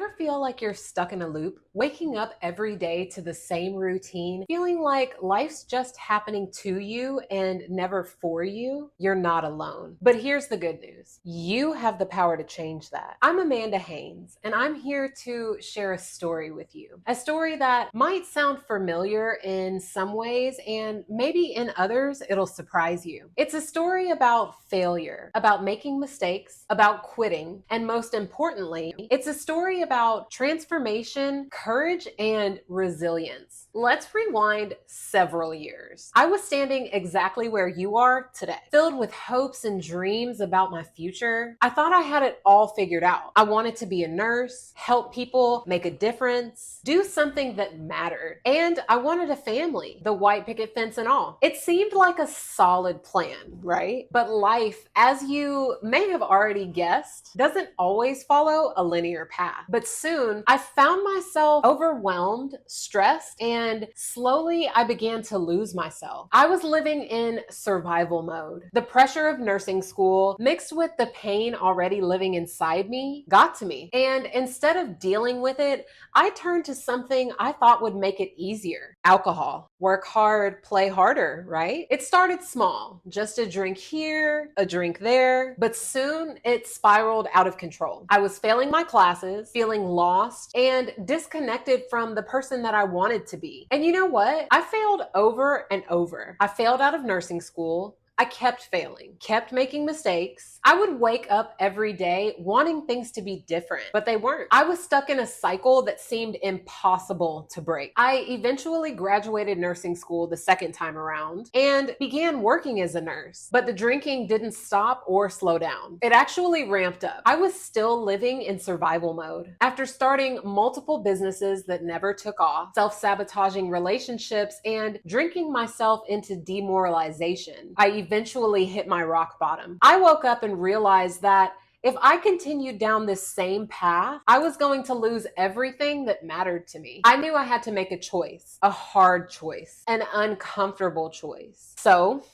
ever feel like you're stuck in a loop, waking up every day to the same routine, feeling like life's just happening to you and never for you? You're not alone. But here's the good news. You have the power to change that. I'm Amanda Haynes, and I'm here to share a story with you. A story that might sound familiar in some ways, and maybe in others, it'll surprise you. It's a story about failure, about making mistakes, about quitting, and most importantly, it's a story about transformation, courage, and resilience. Let's rewind several years. I was standing exactly where you are today, filled with hopes and dreams about my future. I thought I had it all figured out. I wanted to be a nurse, help people, make a difference, do something that mattered. And I wanted a family, the white picket fence and all. It seemed like a solid plan, right? But life, as you may have already guessed, doesn't always follow a linear path. But soon I found myself overwhelmed, stressed, and slowly I began to lose myself. I was living in survival mode. The pressure of nursing school mixed with the pain already living inside me got to me. And instead of dealing with it, I turned to something I thought would make it easier: alcohol. Work hard, play harder, right? It started small, just a drink here, a drink there, but soon it spiraled out of control. I was failing my classes, feeling lost, and disconnected from the person that I wanted to be. And you know what? I failed over and over. I failed out of nursing school. I kept failing, kept making mistakes. I would wake up every day wanting things to be different, but they weren't. I was stuck in a cycle that seemed impossible to break. I eventually graduated nursing school the second time around and began working as a nurse, but the drinking didn't stop or slow down. It actually ramped up. I was still living in survival mode. After starting multiple businesses that never took off, self-sabotaging relationships, and drinking myself into demoralization, I eventually hit my rock bottom. I woke up and realized that if I continued down this same path, I was going to lose everything that mattered to me. I knew I had to make a choice, a hard choice, an uncomfortable choice. So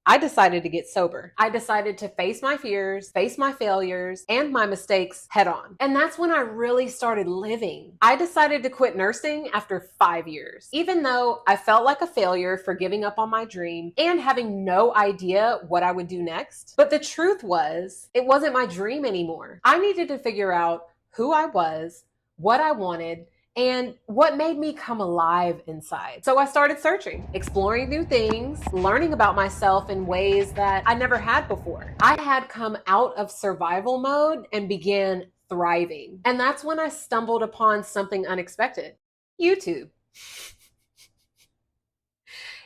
I decided to get sober. I decided to face my fears, face my failures, and my mistakes head on. And that's when I really started living. I decided to quit nursing after 5 years, even though I felt like a failure for giving up on my dream and having no idea what I would do next. But the truth was, it wasn't my dream anymore. I needed to figure out who I was, what I wanted, and what made me come alive inside. So I started searching, exploring new things, learning about myself in ways that I never had before. I had come out of survival mode and began thriving. And that's when I stumbled upon something unexpected: YouTube.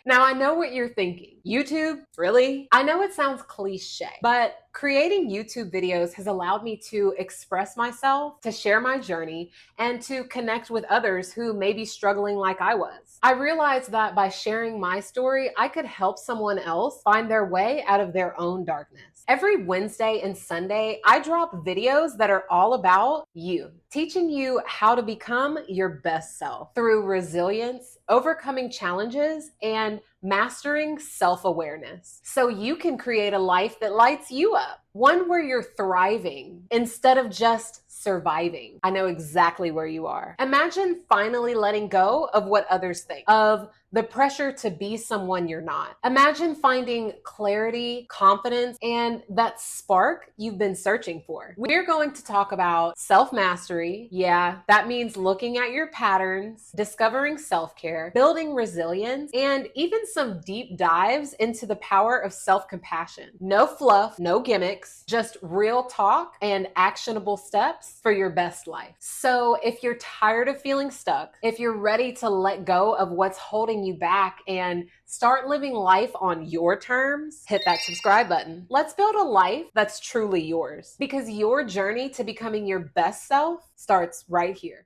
Now, I know what you're thinking. YouTube? Really? I know it sounds cliche, but creating YouTube videos has allowed me to express myself, to share my journey, and to connect with others who may be struggling like I was. I realized that by sharing my story, I could help someone else find their way out of their own darkness. Every Wednesday and Sunday, I drop videos that are all about you, teaching you how to become your best self through resilience, overcoming challenges, and mastering self-awareness, so you can create a life that lights you up, one where you're thriving instead of just surviving. I know exactly where you are. Imagine finally letting go of what others think, of the pressure to be someone you're not. Imagine finding clarity, confidence, and that spark you've been searching for. We're going to talk about self-mastery. Yeah, that means looking at your patterns, discovering self-care, building resilience, and even some deep dives into the power of self-compassion. No fluff, no gimmicks, just real talk and actionable steps for your best life. So if you're tired of feeling stuck, if you're ready to let go of what's holding you back and start living life on your terms, hit that subscribe button. Let's build a life that's truly yours, because your journey to becoming your best self starts right here.